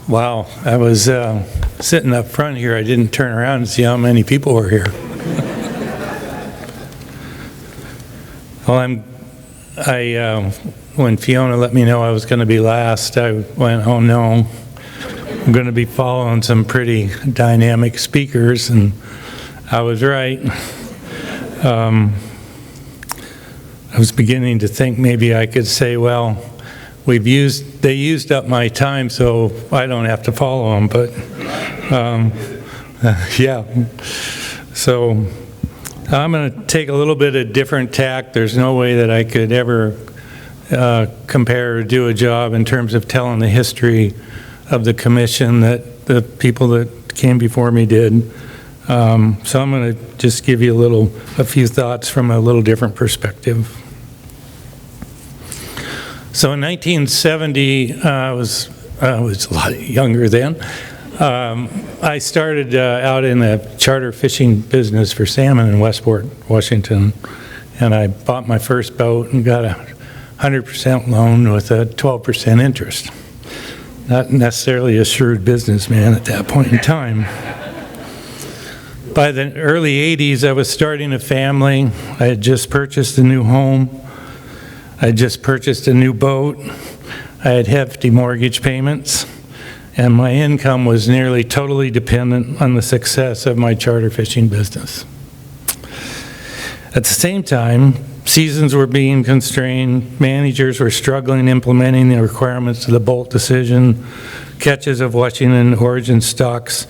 Wow, I was sitting up front here. I didn't turn around and see how many people were here. Well, when Fiona let me know I was going to be last, I went, oh no, I'm going to be following some pretty dynamic speakers, and I was right. I was beginning to think maybe I could say, well, they used up my time, so I don't have to follow them, but yeah. So I'm going to take a little bit of different tack. There's no way that I could ever compare or do a job in terms of telling the history of the commission that the people that came before me did. So I'm going to just give you a few thoughts from a little different perspective. So in 1970, I was a lot younger then. I started out in the charter fishing business for salmon in Westport, Washington, and I bought my first boat and got a 100% loan with a 12% interest. Not necessarily a shrewd businessman at that point in time. By the early 80s, I was starting a family. I had just purchased a new home. I just purchased a new boat. I had hefty mortgage payments, and my income was nearly totally dependent on the success of my charter fishing business. At the same time, seasons were being constrained, managers were struggling implementing the requirements of the Bolt decision, catches of Washington origin stocks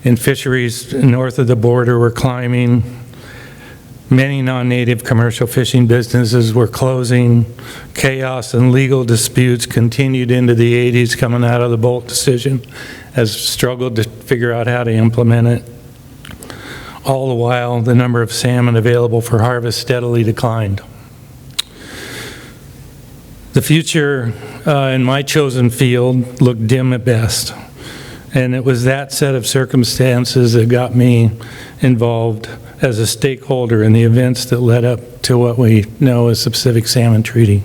in fisheries north of the border were climbing. Many non-native commercial fishing businesses were closing. Chaos and legal disputes continued into the 80s coming out of the Bolt decision as struggled to figure out how to implement it. All the while, the number of salmon available for harvest steadily declined. The future in my chosen field looked dim at best. And it was that set of circumstances that got me involved as a stakeholder in the events that led up to what we know as the Pacific Salmon Treaty.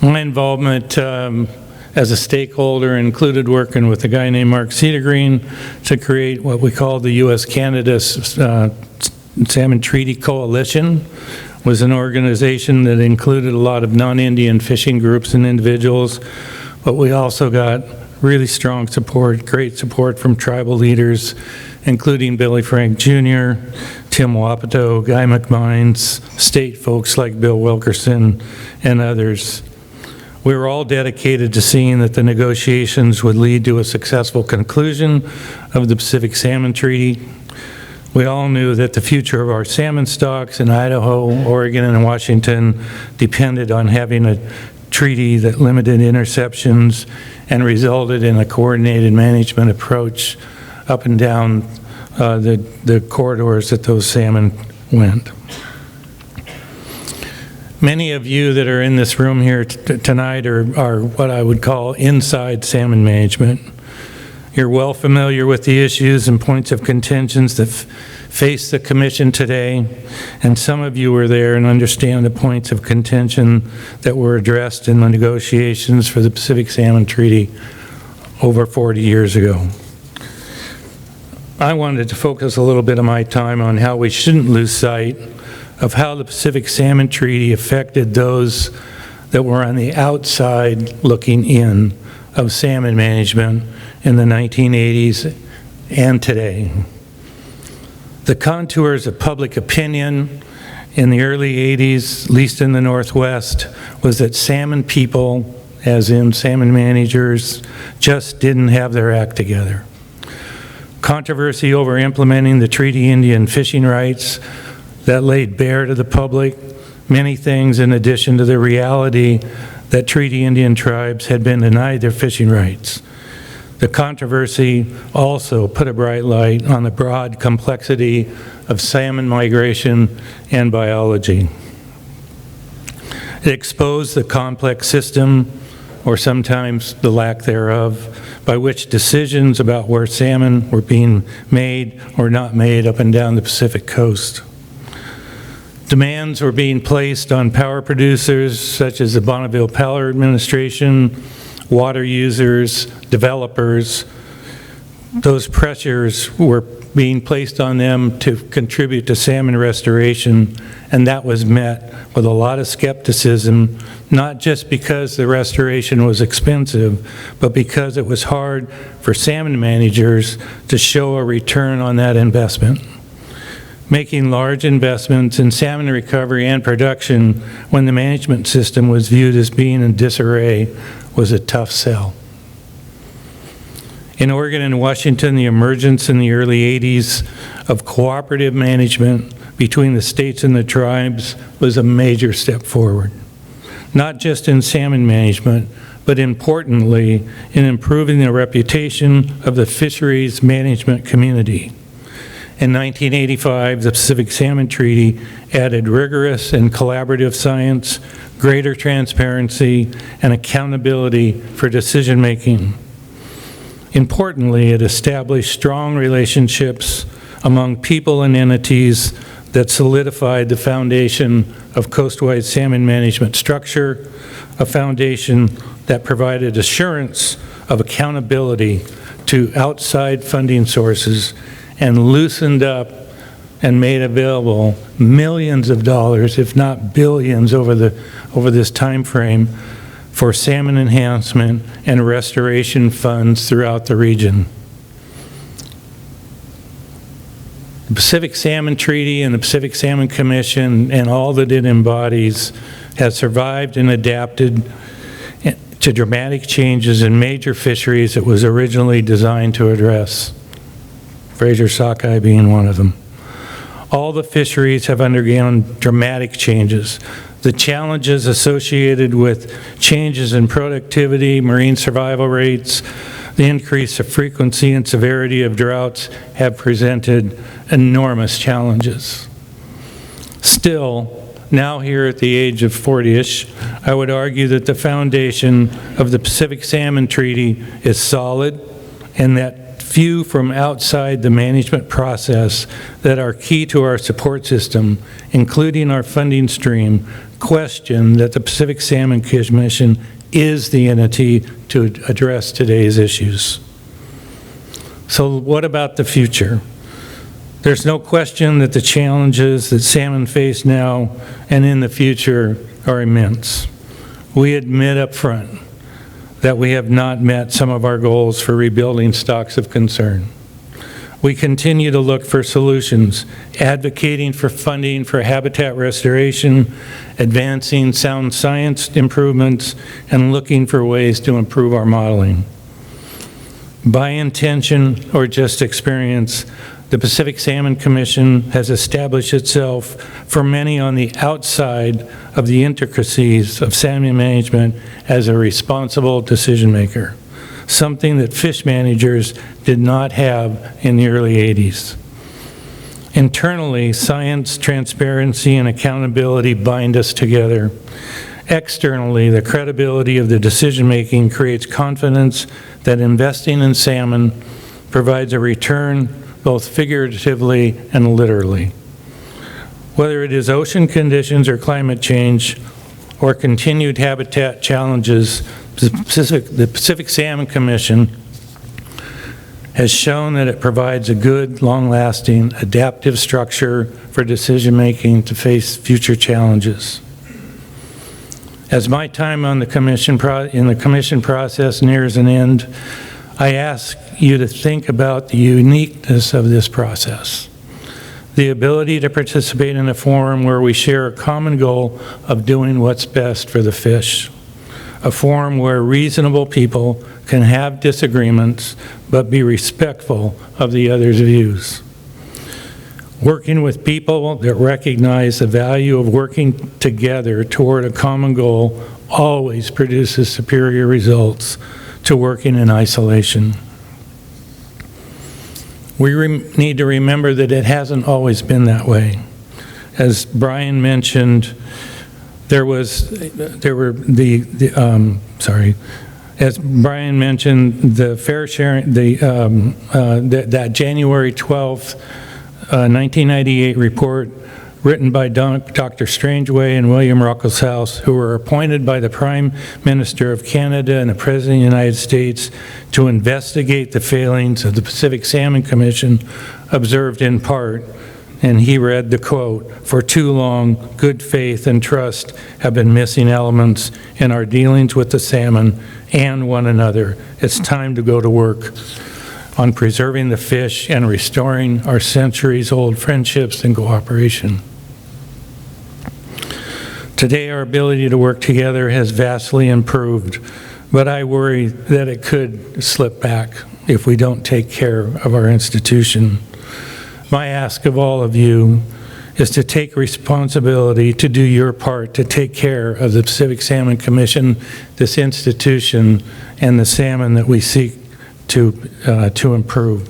My involvement as a stakeholder included working with a guy named Mark Cedergreen to create what we call the U.S.-Canada Salmon Treaty Coalition. It was an organization that included a lot of non-Indian fishing groups and individuals, but we also got really strong support, great support from tribal leaders, including Billy Frank Jr., Tim Wapato, Guy McMines, state folks like Bill Wilkerson, and others. We were all dedicated to seeing that the negotiations would lead to a successful conclusion of the Pacific Salmon Treaty. We all knew that the future of our salmon stocks in Idaho, Oregon, and Washington depended on having a treaty that limited interceptions and resulted in a coordinated management approach up and down the corridors that those salmon went. Many of you that are in this room here tonight are what I would call inside salmon management. You're well familiar with the issues and points of contentions that face the Commission today, and some of you were there and understand the points of contention that were addressed in the negotiations for the Pacific Salmon Treaty over 40 years ago. I wanted to focus a little bit of my time on how we shouldn't lose sight of how the Pacific Salmon Treaty affected those that were on the outside looking in of salmon management in the 1980s and today. The contours of public opinion in the early 80s, at least in the Northwest, was that salmon people, as in salmon managers, just didn't have their act together. Controversy over implementing the Treaty Indian fishing rights that laid bare to the public many things in addition to the reality that Treaty Indian tribes had been denied their fishing rights. The controversy also put a bright light on the broad complexity of salmon migration and biology. It exposed the complex system, or sometimes the lack thereof, by which decisions about where salmon were being made or not made up and down the Pacific coast. Demands were being placed on power producers such as the Bonneville Power Administration water users, developers. Those pressures were being placed on them to contribute to salmon restoration, and that was met with a lot of skepticism, not just because the restoration was expensive, but because it was hard for salmon managers to show a return on that investment. Making large investments in salmon recovery and production when the management system was viewed as being in disarray was a tough sell. In Oregon and Washington, the emergence in the early 80s of cooperative management between the states and the tribes was a major step forward, not just in salmon management, but importantly, in improving the reputation of the fisheries management community. In 1985, the Pacific Salmon Treaty added rigorous and collaborative science, greater transparency, and accountability for decision-making. Importantly, it established strong relationships among people and entities that solidified the foundation of coastwide salmon management structure, a foundation that provided assurance of accountability to outside funding sources and loosened up and made available millions of dollars, if not billions, over this time frame for salmon enhancement and restoration funds throughout the region. The Pacific Salmon Treaty and the Pacific Salmon Commission and all that it embodies has survived and adapted to dramatic changes in major fisheries it was originally designed to address, Fraser sockeye being one of them. All the fisheries have undergone dramatic changes. The challenges associated with changes in productivity, marine survival rates, the increase of frequency and severity of droughts have presented enormous challenges. Still, now here at the age of 40-ish, I would argue that the foundation of the Pacific Salmon Treaty is solid, and that few from outside the management process that are key to our support system, including our funding stream, question that the Pacific Salmon Commission is the entity to address today's issues. So what about the future? There's no question that the challenges that salmon face now and in the future are immense. We admit up front that we have not met some of our goals for rebuilding stocks of concern. We continue to look for solutions, advocating for funding for habitat restoration, advancing sound science improvements, and looking for ways to improve our modeling. By intention or just experience, the Pacific Salmon Commission has established itself for many on the outside of the intricacies of salmon management as a responsible decision maker, something that fish managers did not have in the early 80s. Internally, science, transparency, and accountability bind us together. Externally, the credibility of the decision-making creates confidence that investing in salmon provides a return both figuratively and literally. Whether it is ocean conditions or climate change or continued habitat challenges, the Pacific Salmon Commission has shown that it provides a good, long-lasting, adaptive structure for decision-making to face future challenges. As my time on the commission in the commission process nears an end, I ask you to think about the uniqueness of this process. The ability to participate in a forum where we share a common goal of doing what's best for the fish. A forum where reasonable people can have disagreements but be respectful of the other's views. Working with people that recognize the value of working together toward a common goal always produces superior results to working in isolation. We need to remember that it hasn't always been that way. As Brian mentioned, as Brian mentioned, the fair sharing, that January 12th, 1998 report written by Dr. Strangeway and William Ruckelshaus, who were appointed by the Prime Minister of Canada and the President of the United States to investigate the failings of the Pacific Salmon Commission, observed in part, and he read the quote, "For too long, good faith and trust have been missing elements in our dealings with the salmon and one another. It's time to go to work on preserving the fish and restoring our centuries-old friendships and cooperation." Today, our ability to work together has vastly improved, but I worry that it could slip back if we don't take care of our institution. My ask of all of you is to take responsibility to do your part to take care of the Pacific Salmon Commission, this institution, and the salmon that we seek to improve.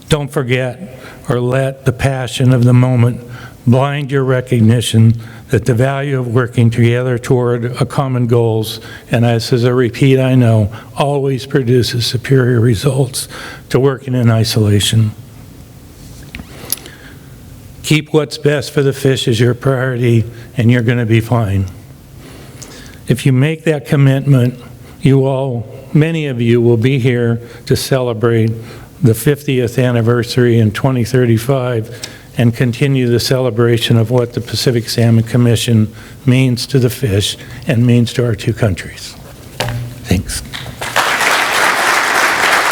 Don't forget or let the passion of the moment blind your recognition that the value of working together toward a common goals, and as a repeat I know, always produces superior results to working in isolation. Keep what's best for the fish as your priority, and you're going to be fine. If you make that commitment, many of you will be here to celebrate the 50th anniversary in 2035 and continue the celebration of what the Pacific Salmon Commission means to the fish and means to our two countries. Thanks.